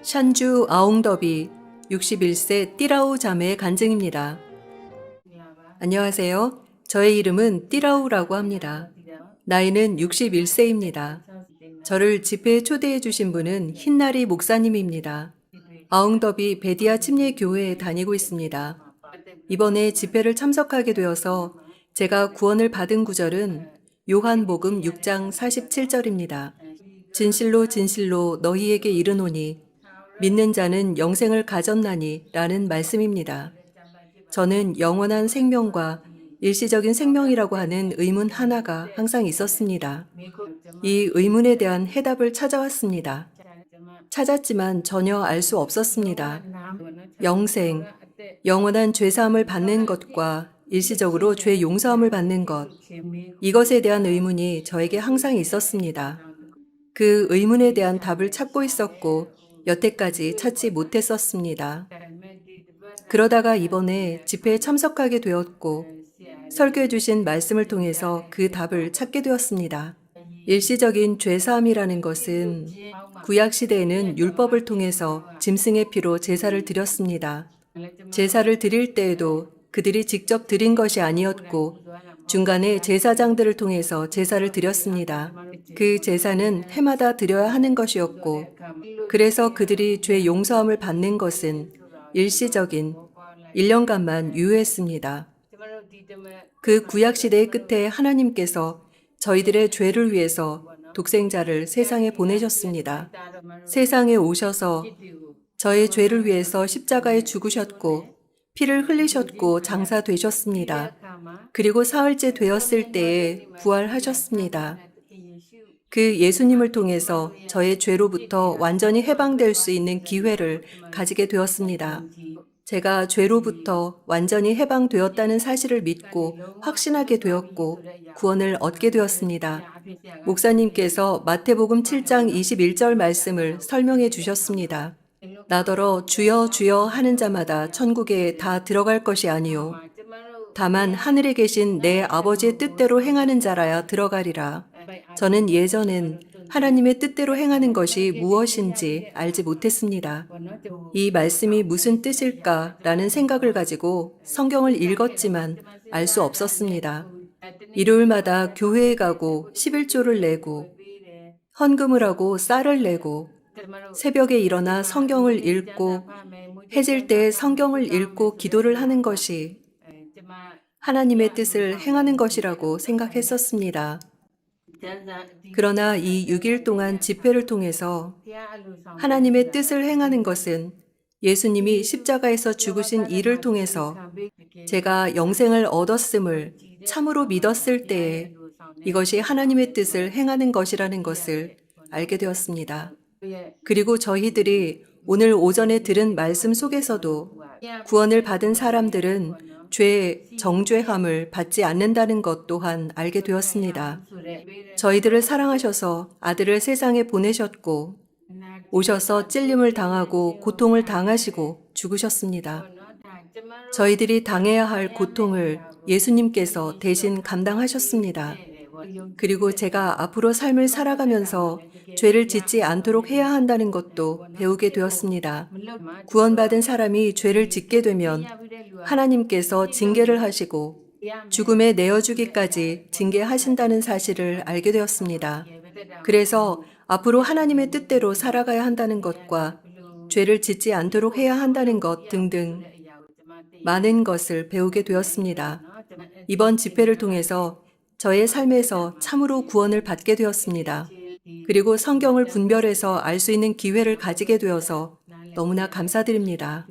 샨주 아웅더비 61세 띠라우 자매의 간증입니다. 안녕하세요. 저의 이름은 띠라우라고 합니다. 나이는 61세입니다. 저를 집회에 초대해 주신 분은 흰나리 목사님입니다. 아웅더비 베디아 침례교회에 다니고 있습니다. 이번에 집회를 참석하게 되어서 제가 구원을 받은 구절은 요한복음 6장 47절입니다. 진실로 진실로 너희에게 이르노니 믿는 자는 영생을 가졌나니 라는 말씀입니다. 저는 영원한 생명과 일시적인 생명이라고 하는 의문 하나가 항상 있었습니다. 이 의문에 대한 해답을 찾아왔습니다. 찾았지만 전혀 알 수 없었습니다. 영생, 영원한 죄사함을 받는 것과 일시적으로 죄 용서함을 받는 것, 이것에 대한 의문이 저에게 항상 있었습니다. 그 의문에 대한 답을 찾고 있었고 여태까지 찾지 못했었습니다. 그러다가 이번에 집회에 참석하게 되었고 설교해 주신 말씀을 통해서 그 답을 찾게 되었습니다. 일시적인 죄사함이라는 것은 구약 시대에는 율법을 통해서 짐승의 피로 제사를 드렸습니다. 제사를 드릴 때에도 그들이 직접 드린 것이 아니었고 중간에 제사장들을 통해서 제사를 드렸습니다. 그 제사는 해마다 드려야 하는 것이었고 그래서 그들이 죄 용서함을 받는 것은 일시적인 1년간만 유효했습니다. 그 구약시대의 끝에 하나님께서 저희들의 죄를 위해서 독생자를 세상에 보내셨습니다. 세상에 오셔서 저의 죄를 위해서 십자가에 죽으셨고 피를 흘리셨고 장사되셨습니다. 그리고 사흘째 되었을 때에 부활하셨습니다. 그 예수님을 통해서 저의 죄로부터 완전히 해방될 수 있는 기회를 가지게 되었습니다. 제가 죄로부터 완전히 해방되었다는 사실을 믿고 확신하게 되었고 구원을 얻게 되었습니다. 목사님께서 마태복음 7장 21절 말씀을 설명해 주셨습니다. 나더러 주여 주여 하는 자마다 천국에 다 들어갈 것이 아니요 다만 하늘에 계신 내 아버지의 뜻대로 행하는 자라야 들어가리라. 저는 예전엔 하나님의 뜻대로 행하는 것이 무엇인지 알지 못했습니다. 이 말씀이 무슨 뜻일까라는 생각을 가지고 성경을 읽었지만 알 수 없었습니다. 일요일마다 교회에 가고 11조를 내고 헌금을 하고 쌀을 내고 새벽에 일어나 성경을 읽고 해질 때 성경을 읽고 기도를 하는 것이 하나님의 뜻을 행하는 것이라고 생각했었습니다. 그러나 이 6일 동안 집회를 통해서 하나님의 뜻을 행하는 것은 예수님이 십자가에서 죽으신 일을 통해서 제가 영생을 얻었음을 참으로 믿었을 때에 이것이 하나님의 뜻을 행하는 것이라는 것을 알게 되었습니다. 그리고 저희들이 오늘 오전에 들은 말씀 속에서도 구원을 받은 사람들은 죄의 정죄함을 받지 않는다는 것 또한 알게 되었습니다. 저희들을 사랑하셔서 아들을 세상에 보내셨고 오셔서 찔림을 당하고 고통을 당하시고 죽으셨습니다. 저희들이 당해야 할 고통을 예수님께서 대신 감당하셨습니다. 그리고 제가 앞으로 삶을 살아가면서 죄를 짓지 않도록 해야 한다는 것도 배우게 되었습니다. 구원받은 사람이 죄를 짓게 되면 하나님께서 징계를 하시고 죽음에 내어주기까지 징계하신다는 사실을 알게 되었습니다. 그래서 앞으로 하나님의 뜻대로 살아가야 한다는 것과 죄를 짓지 않도록 해야 한다는 것 등등 많은 것을 배우게 되었습니다. 이번 집회를 통해서 저의 삶에서 참으로 구원을 받게 되었습니다. 그리고 성경을 분별해서 알 수 있는 기회를 가지게 되어서 너무나 감사드립니다.